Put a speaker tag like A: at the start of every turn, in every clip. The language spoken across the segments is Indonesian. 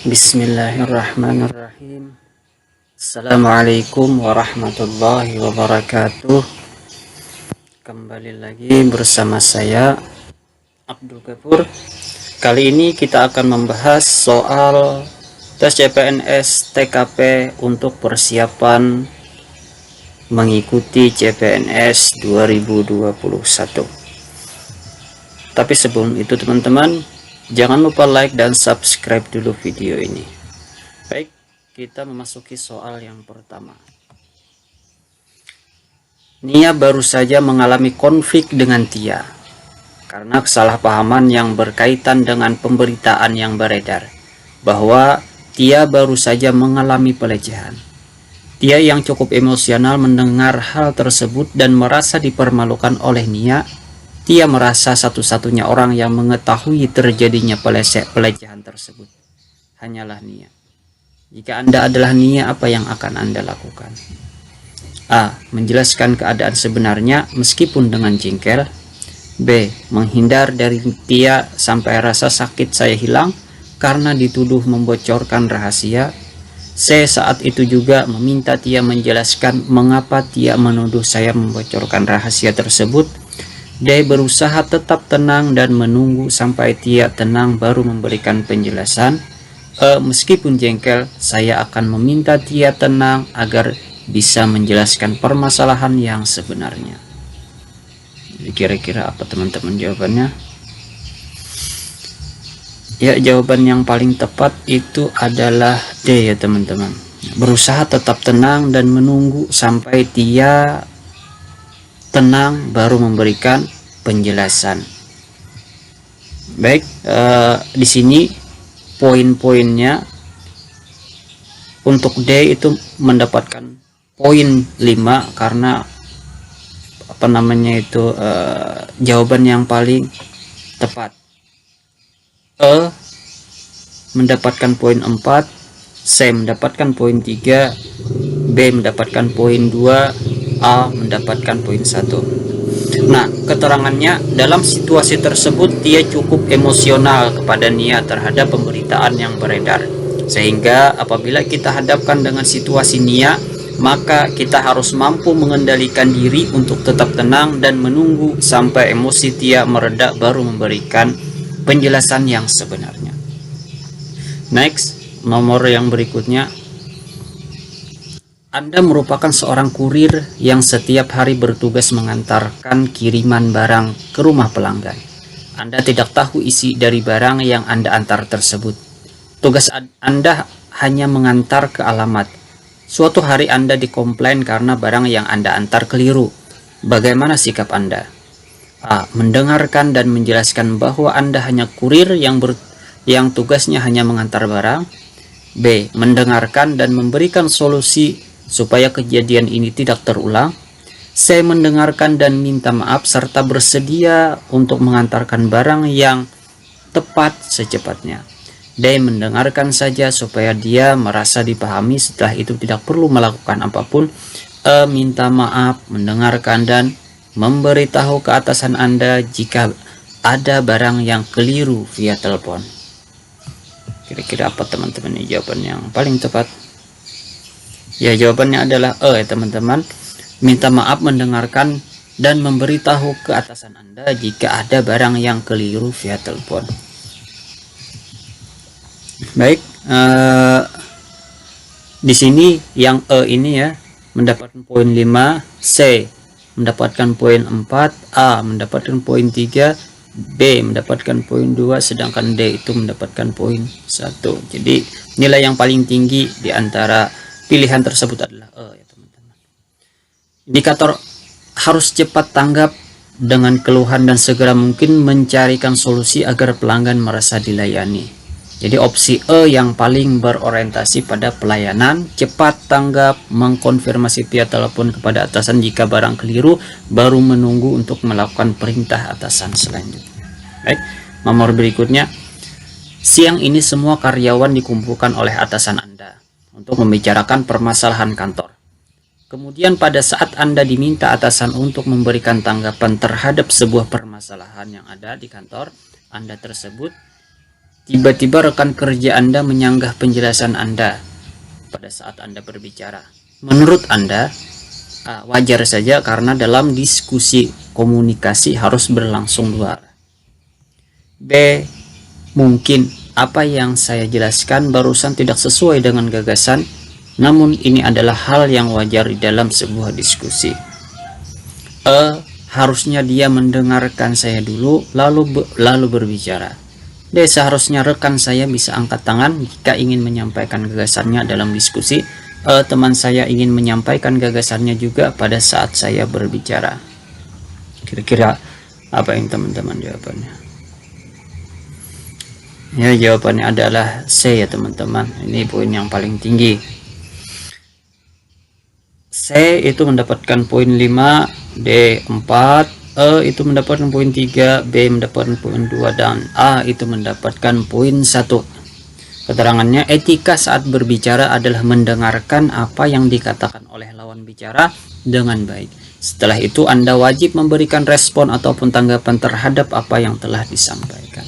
A: Bismillahirrahmanirrahim. Assalamualaikum warahmatullahi wabarakatuh. Kembali lagi bersama saya Abdul Ghafur. Kali ini kita akan membahas soal tes CPNS TKP untuk persiapan mengikuti CPNS 2021. Tapi sebelum itu teman-teman, jangan lupa like dan subscribe dulu video ini. Baik, kita memasuki soal yang pertama. Nia baru saja mengalami konflik dengan Tia karena kesalahpahaman yang berkaitan dengan pemberitaan yang beredar bahwa Tia baru saja mengalami pelecehan. Tia yang cukup emosional mendengar hal tersebut dan merasa dipermalukan oleh Nia. Tia merasa satu-satunya orang yang mengetahui terjadinya pelecehan tersebut hanyalah Nia. Jika Anda adalah Nia, apa yang akan Anda lakukan? A. Menjelaskan keadaan sebenarnya meskipun dengan jengkel. B. Menghindar dari Tia sampai rasa sakit saya hilang karena dituduh membocorkan rahasia. C. Saat itu juga meminta Tia menjelaskan mengapa Tia menuduh saya membocorkan rahasia tersebut. D. Berusaha tetap tenang dan menunggu sampai Tia tenang baru memberikan penjelasan. E. Meskipun jengkel, saya akan meminta Tia tenang agar bisa menjelaskan permasalahan yang sebenarnya. Jadi kira-kira apa teman-teman jawabannya? Ya, jawaban yang paling tepat itu adalah D ya teman-teman. Berusaha tetap tenang dan menunggu sampai Tia tenang baru memberikan penjelasan. Baik, di sini poin-poinnya untuk D itu mendapatkan poin 5 karena jawaban yang paling tepat. E mendapatkan poin 4, C mendapatkan poin 3, B mendapatkan poin 2, A mendapatkan poin 1. Nah, keterangannya dalam situasi tersebut Tia cukup emosional kepada Nia terhadap pemberitaan yang beredar. Sehingga apabila kita hadapkan dengan situasi Nia, maka kita harus mampu mengendalikan diri untuk tetap tenang dan menunggu sampai emosi Tia mereda baru memberikan penjelasan yang sebenarnya. Next, nomor yang berikutnya. Anda merupakan seorang kurir yang setiap hari bertugas mengantarkan kiriman barang ke rumah pelanggan. Anda tidak tahu isi dari barang yang Anda antar tersebut. Tugas Anda hanya mengantar ke alamat. Suatu hari Anda dikomplain karena barang yang Anda antar keliru. Bagaimana sikap Anda? A. Mendengarkan dan menjelaskan bahwa Anda hanya kurir yang tugasnya hanya mengantar barang. B. Mendengarkan dan memberikan solusi supaya kejadian ini tidak terulang. C. Mendengarkan dan minta maaf serta bersedia untuk mengantarkan barang yang tepat secepatnya. D. Mendengarkan saja supaya dia merasa dipahami, setelah itu tidak perlu melakukan apapun. E. Minta maaf, mendengarkan dan memberitahu ke atasan Anda jika ada barang yang keliru via telepon. Kira-kira apa teman-teman ini jawaban yang paling tepat? Ya, jawabannya adalah E ya teman-teman. Minta maaf, mendengarkan dan memberitahu ke atasan Anda jika ada barang yang keliru via telepon. Baik, di sini yang E ini ya mendapatkan poin 5, C mendapatkan poin 4, A mendapatkan poin 3, B mendapatkan poin 2, sedangkan D itu mendapatkan poin 1. Jadi nilai yang paling tinggi di antara pilihan tersebut adalah E ya teman-teman. Indikator harus cepat tanggap dengan keluhan dan segera mungkin mencarikan solusi agar pelanggan merasa dilayani. Jadi opsi E yang paling berorientasi pada pelayanan, cepat tanggap, mengkonfirmasi via telepon kepada atasan jika barang keliru, baru menunggu untuk melakukan perintah atasan selanjutnya. Baik, nomor berikutnya. Siang ini semua karyawan dikumpulkan oleh atasan Anda untuk membicarakan permasalahan kantor. Kemudian pada saat Anda diminta atasan untuk memberikan tanggapan terhadap sebuah permasalahan yang ada di kantor Anda tersebut, Tiba-tiba rekan kerja Anda menyanggah penjelasan Anda pada saat Anda berbicara. Menurut Anda, wajar saja karena dalam diskusi komunikasi harus berlangsung dua arah. B. Mungkin apa yang saya jelaskan barusan tidak sesuai dengan gagasan, namun ini adalah hal yang wajar di dalam sebuah diskusi. E. Harusnya dia mendengarkan saya dulu lalu berbicara. D. Seharusnya rekan saya bisa angkat tangan jika ingin menyampaikan gagasannya dalam diskusi. Teman saya ingin menyampaikan gagasannya juga pada saat saya berbicara. Kira-kira apa yang teman-teman jawabannya? Ya, jawabannya adalah C ya teman-teman. Ini poin yang paling tinggi. C itu mendapatkan poin 5, D 4, E itu mendapatkan poin 3, B mendapatkan poin 2, dan A itu mendapatkan poin 1. Keterangannya, etika saat berbicara adalah mendengarkan apa yang dikatakan oleh lawan bicara dengan baik. Setelah itu Anda wajib memberikan respon ataupun tanggapan terhadap apa yang telah disampaikan.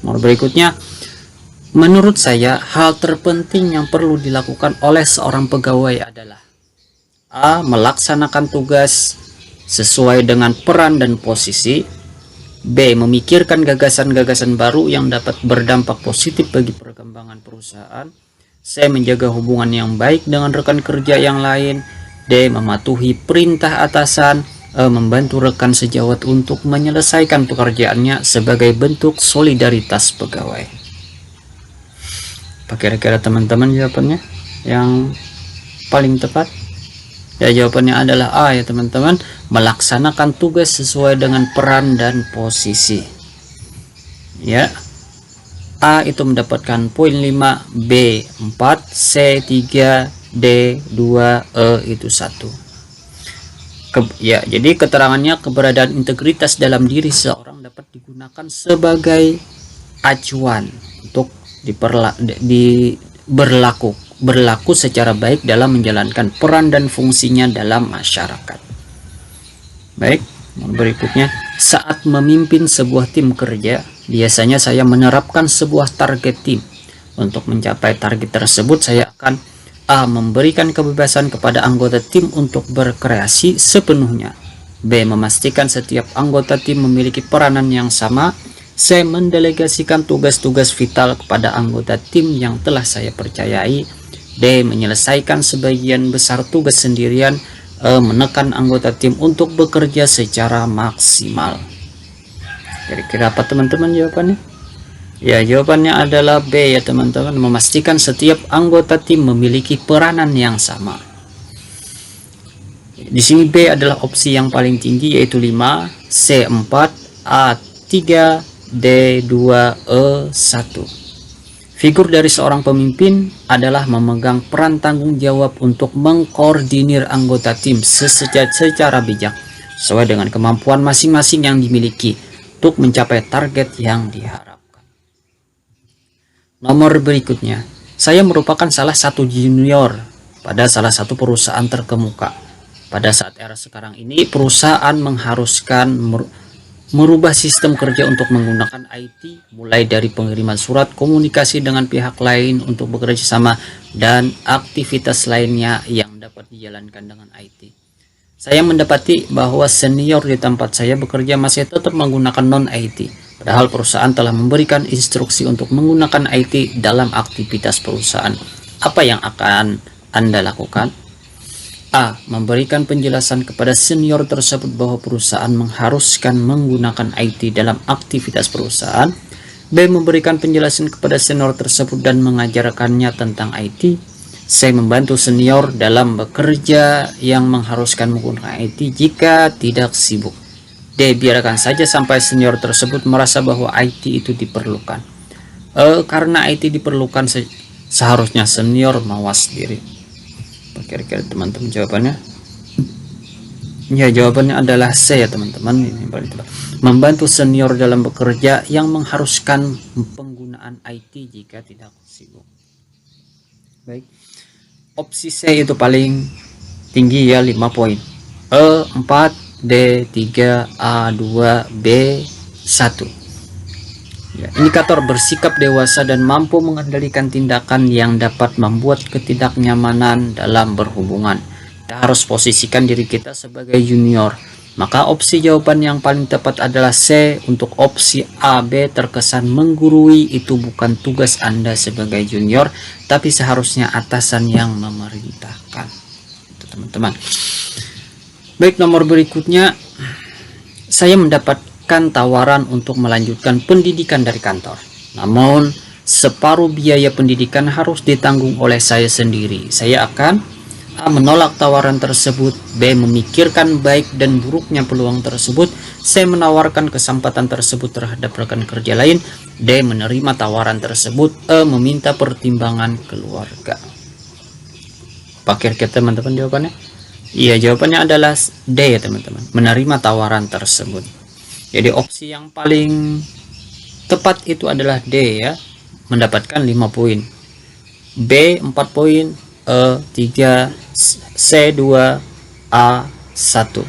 A: Nomor berikutnya, menurut saya hal terpenting yang perlu dilakukan oleh seorang pegawai adalah A. Melaksanakan tugas sesuai dengan peran dan posisi. B. Memikirkan gagasan-gagasan baru yang dapat berdampak positif bagi perkembangan perusahaan. C. Menjaga hubungan yang baik dengan rekan kerja yang lain. D. Mematuhi perintah atasan. E. Membantu rekan sejawat untuk menyelesaikan pekerjaannya sebagai bentuk solidaritas pegawai. Apa kira-kira teman-teman jawabannya yang paling tepat? Ya, jawabannya adalah A ya teman-teman, melaksanakan tugas sesuai dengan peran dan posisi. Ya, A itu mendapatkan poin 5, B 4, C 3, D 2, E itu 1. Jadi keterangannya, keberadaan integritas dalam diri seorang dapat digunakan sebagai acuan untuk berlaku secara baik dalam menjalankan peran dan fungsinya dalam masyarakat. Baik, berikutnya, saat memimpin sebuah tim kerja, biasanya saya menerapkan sebuah target tim. Untuk mencapai target tersebut, saya akan A. Memberikan kebebasan kepada anggota tim untuk berkreasi sepenuhnya. B. Memastikan setiap anggota tim memiliki peranan yang sama. C. Mendelegasikan tugas-tugas vital kepada anggota tim yang telah saya percayai. D. Menyelesaikan sebagian besar tugas sendirian. E. Menekan anggota tim untuk bekerja secara maksimal. Kira-kira apa teman-teman jawabannya? Ya, jawabannya adalah B ya teman-teman, memastikan setiap anggota tim memiliki peranan yang sama. Di sini B adalah opsi yang paling tinggi, yaitu 5, C 4, A 3, D 2, E 1. Figur dari seorang pemimpin adalah memegang peran tanggung jawab untuk mengkoordinir anggota tim secara bijak sesuai dengan kemampuan masing-masing yang dimiliki untuk mencapai target yang diharapkan. Nomor berikutnya, saya merupakan salah satu junior pada salah satu perusahaan terkemuka. Pada saat era sekarang ini, perusahaan mengharuskan merubah sistem kerja untuk menggunakan IT, mulai dari pengiriman surat, komunikasi dengan pihak lain untuk bekerja sama, dan aktivitas lainnya yang dapat dijalankan dengan IT. Saya mendapati bahwa senior di tempat saya bekerja masih tetap menggunakan non-IT, padahal perusahaan telah memberikan instruksi untuk menggunakan IT dalam aktivitas perusahaan. Apa yang akan Anda lakukan? A. Memberikan penjelasan kepada senior tersebut bahwa perusahaan mengharuskan menggunakan IT dalam aktivitas perusahaan. B. Memberikan penjelasan kepada senior tersebut dan mengajarkannya tentang IT. C. Membantu senior dalam bekerja yang mengharuskan menggunakan IT jika tidak sibuk. D. Biarkan saja sampai senior tersebut merasa bahwa IT itu diperlukan. Karena IT diperlukan, seharusnya senior mawas diri. Kira-kira teman-teman jawabannya? Ya, jawabannya adalah C ya teman-teman. Ini paling tepat. Membantu senior dalam bekerja yang mengharuskan penggunaan IT jika tidak sibuk. Baik, opsi C itu paling tinggi ya, 5 poin. E 4, D 3, A 2, B 1. Ya, indikator bersikap dewasa dan mampu mengendalikan tindakan yang dapat membuat ketidaknyamanan dalam berhubungan. Kita harus posisikan diri kita sebagai junior. Maka opsi jawaban yang paling tepat adalah C. Untuk opsi A, B terkesan menggurui itu bukan tugas Anda sebagai junior, tapi seharusnya atasan yang memerintahkan. Itu teman-teman. Baik, nomor berikutnya, saya mendapatkan tawaran untuk melanjutkan pendidikan dari kantor. Namun, separuh biaya pendidikan harus ditanggung oleh saya sendiri. Saya akan A. menolak tawaran tersebut, B. memikirkan baik dan buruknya peluang tersebut, C. menawarkan kesempatan tersebut terhadap rekan kerja lain, D. menerima tawaran tersebut, E. meminta pertimbangan keluarga. Pakai kita teman-teman jawabannya? Iya, jawabannya adalah D ya teman-teman, menerima tawaran tersebut. Jadi opsi yang paling tepat itu adalah D ya, mendapatkan 5 poin. B 4 poin, E 3, C 2, A 1.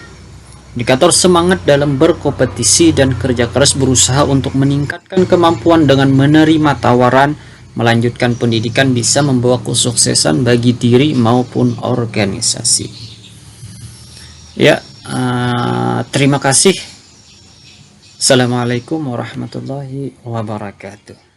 A: Indikator semangat dalam berkompetisi dan kerja keras berusaha untuk meningkatkan kemampuan dengan menerima tawaran melanjutkan pendidikan bisa membawa kesuksesan bagi diri maupun organisasi. Ya, terima kasih. Assalamualaikum warahmatullahi wabarakatuh.